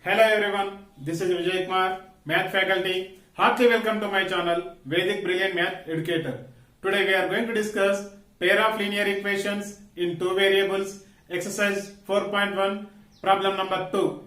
Hello everyone, this is Vijay Kumar, Math faculty. Heartily welcome to my channel, Vedic Brilliant Math Educator. Today we are going to discuss pair of linear equations in two variables, exercise 4.1, problem number 2.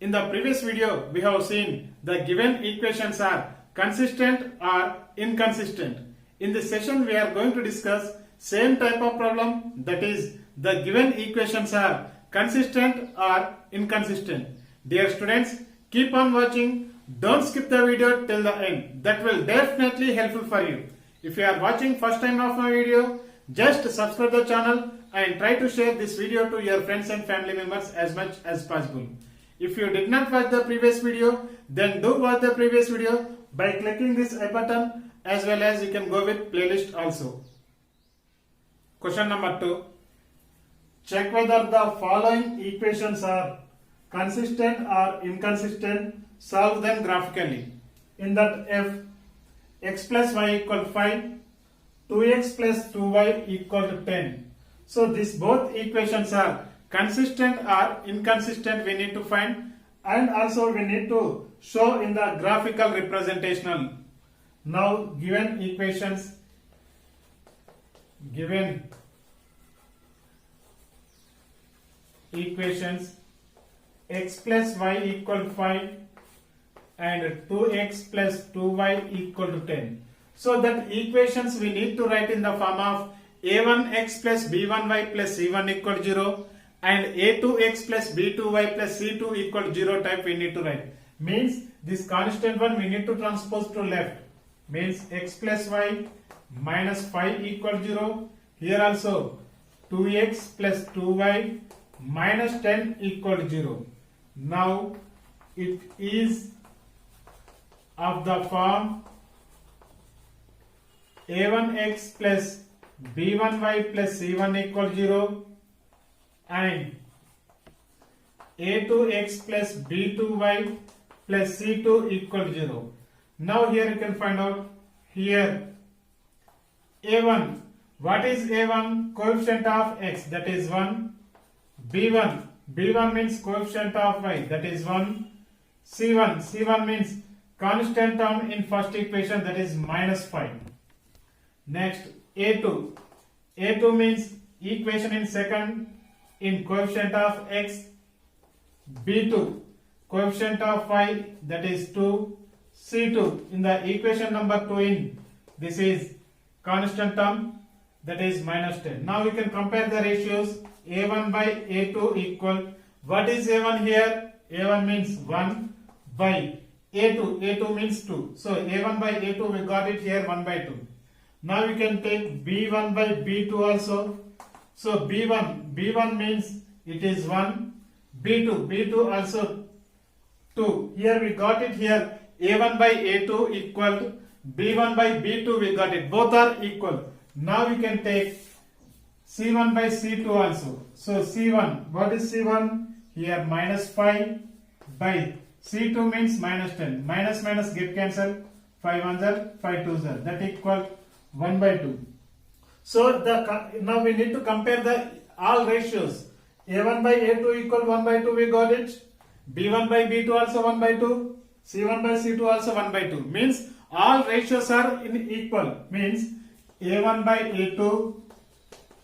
In the previous video, we have seen the given equations are consistent or inconsistent. In this session, we are going to discuss same type of problem, that is the given equations are consistent or inconsistent. Dear students, keep on watching. Don't skip the video till the end. That will definitely helpful for you. If you are watching first time of my video, just subscribe the channel and try to share this video to your friends and family members as much as possible. If you did not watch the previous video, then do watch the previous video by clicking this I button, as well as you can go with playlist also. Question number 2. Check whether the following equations are consistent or inconsistent. Solve them graphically. In that f, x plus y equal 5, 2x plus 2y equal to 10. So these both equations are consistent or inconsistent, we need to find, and also we need to show in the graphical representation. Now given equations x plus y equal 5 and 2x plus 2y equal to 10. So that equations we need to write in the form of a1x plus b1y plus c1 equal to 0 and a2x plus b2y plus c2 equal to 0 type we need to write. Means this constant one we need to transpose to left. Means x plus y minus 5 equal to 0. Here also 2x plus 2y minus 10 equal to 0. Now it is of the form a1x plus b1y plus c1 equal to 0 and a2x plus b2y plus c2 equal to 0. Now here you can find out here a1. What is a1? Coefficient of x, that is 1. b1 means coefficient of y, that is 1. c1 means constant term in first equation, that is minus 5. Next a2 means equation in second in coefficient of x. b2 coefficient of y, that is 2. c2 in the equation number 2 in this is constant term, that is minus 10. Now we can compare the ratios. a1 by a2 equal, what is a1 here? a1 means 1 by a2 means 2. So a1 by a2 we got it here 1 by 2. Now we can take b1 by b2 also. So b1 means it is 1. b2 also 2. Here we got it here a1 by a2 equal b1 by b2 we got it. Both are equal. Now we can take c1 by c2 also. So c1, what is c1? Here minus 5 by c2 means minus 10. Minus get cancelled. 5 1s are 5 2s are. That equal 1 by 2. So now we need to compare the all ratios. a1 by a2 equal 1 by 2 we got it. b1 by b2 also 1 by 2. c1 by c2 also 1 by 2. Means all ratios are in equal. Means a1 by a2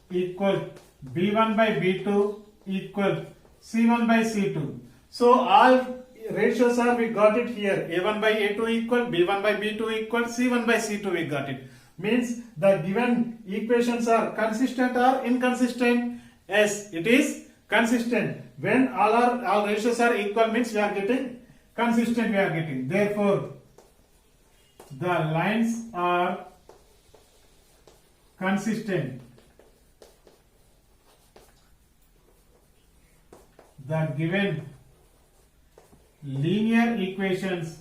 equal b1 by b2 equal c1 by c2. So all ratios are, we got it here. a1 by a2 equal b1 by b2 equal c1 by c2 we got it. Means the given equations are consistent or inconsistent? Yes, it is consistent. When all ratios are equal means we are getting consistent we are getting. Therefore, the lines are consistent. The given linear equations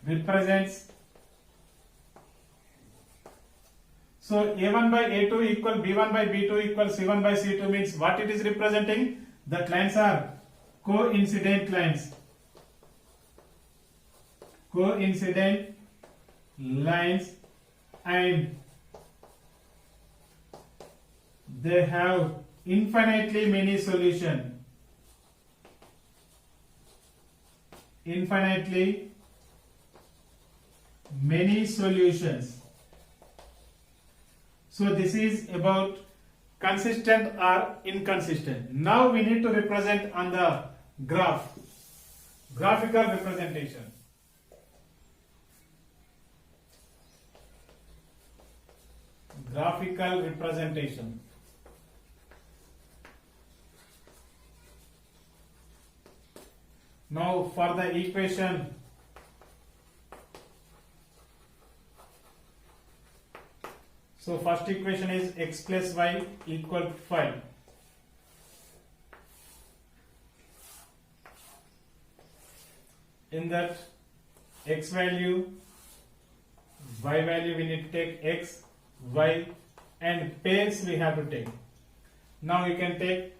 represents So A1 by A2 equal B1 by B2 equal C1 by C2 means what it is representing? That lines are coincident lines. Coincident lines, and they have infinitely many solutions. Infinitely many solutions. So this is about consistent or inconsistent. Now we need to represent on the graph. Graphical representation. Graphical representation. Now for the equation, so first equation is x plus y equal 5. In that x value, y value we need to take x, y, and pairs we have to take. Now you can take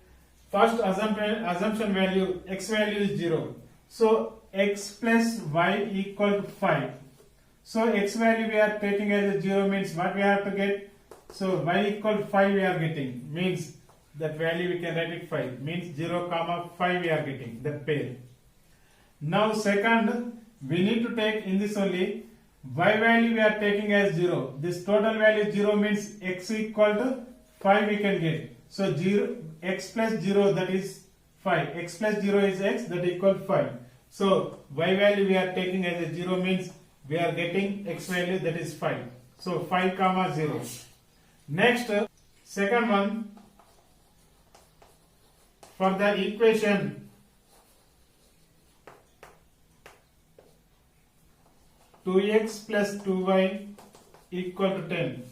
first assumption value, x value is 0. So x plus y equal to 5. So x value we are taking as a 0 means what we have to get? So y equal to 5 we are getting, means that value we can write it 5, means 0 comma 5 we are getting, that pair. Now second, we need to take in this only y value we are taking as 0. This total value 0 means x equal to 5 we can get. So 0, x plus 0 that is 5. X plus 0 is x, that equal 5. So y value we are taking as a 0 means we are getting x value that is 5. So 5 comma 0. Next, second one, for the equation 2x plus 2y equal to 10.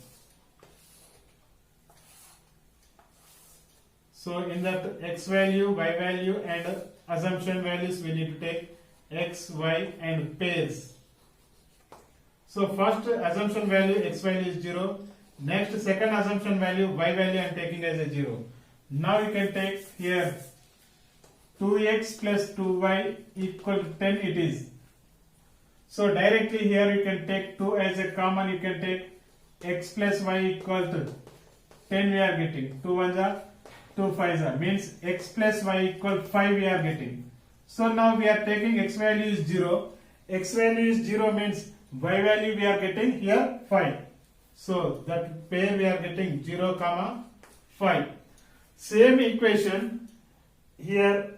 So in that x value, y value and assumption values we need to take x, y and pairs. So first assumption value x value is 0. Next second assumption value y value I am taking as a 0. Now you can take here 2x plus 2y equal to 10 it is. So directly here you can take 2 as a common, you can take x plus y equal to 10 we are getting. 2 1s are 2 5s are, means x plus y equal 5 we are getting. So now we are taking x value is 0. X value is 0 means y value we are getting here 5. So that pair we are getting 0 comma 5. Same equation here,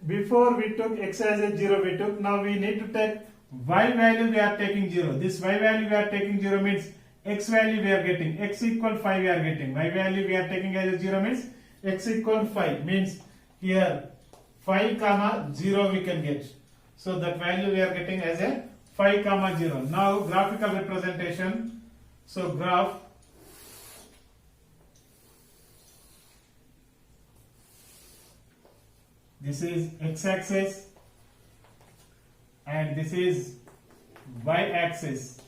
before we took x as a 0 we took, now we need to take y value we are taking 0. This y value we are taking 0 means x value we are getting, x equal 5 we are getting. Y value we are taking as a 0 means x equal 5, means here 5 comma 0 we can get. So that value we are getting as a 5 comma 0. Now graphical representation. So graph, this is x-axis and this is y-axis.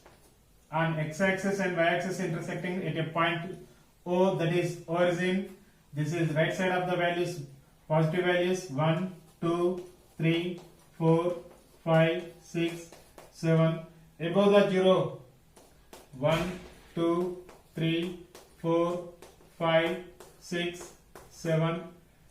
On x-axis and y-axis intersecting at a point O, that is origin. This is right side of the values, positive values 1, 2, 3, 4, 5, 6, 7. Above the 0, 1, 2, 3, 4, 5, 6, 7.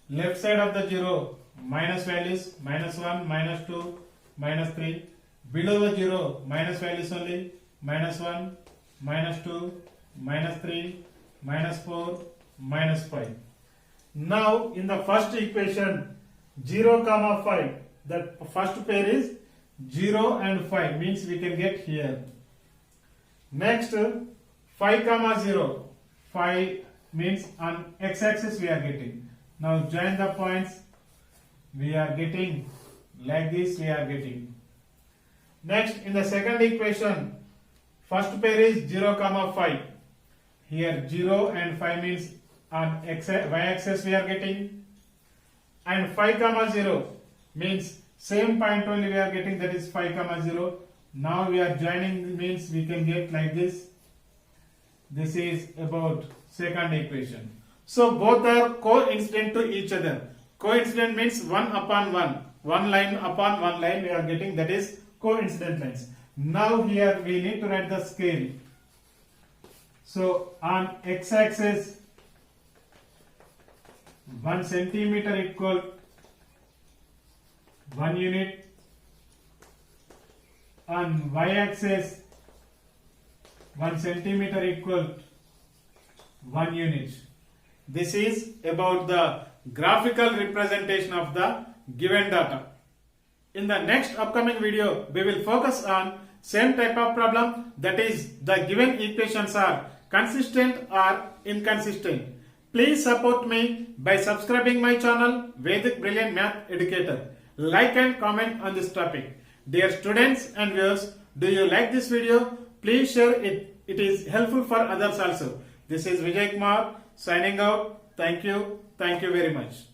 Left side of the 0, minus values, minus 1, minus 2, minus 3. Below the 0, minus values only, minus 1, minus 2, minus 3, minus 4, minus 5. Now in the first equation 0 comma 5, that first pair is 0 and 5, means we can get here. Next 5 comma 0, 5 means on x-axis we are getting. Now join the points, we are getting like this, we are getting. Next in the second equation, first pair is 0 comma 5. Here 0 and 5 means on y-axis we are getting, and 5 comma 0 means same point only we are getting, that is 5 comma 0. Now we are joining, means we can get like this. This is about second equation. So both are coincident to each other. Coincident means one upon one. One line upon one line we are getting, that is coincident lines. Now here we need to write the scale. So on x-axis 1 centimeter equal 1 unit. On y-axis 1 centimeter equal 1 unit. This is about the graphical representation of the given data. In the next upcoming video, we will focus on same type of problem, that is the given equations are consistent or inconsistent. Please support me by subscribing my channel Vedic Brilliant Math Educator. Like and comment on this topic. Dear students and viewers, do you like this video? Please share it. It is helpful for others also. This is Vijay Kumar signing out. Thank you. Thank you very much.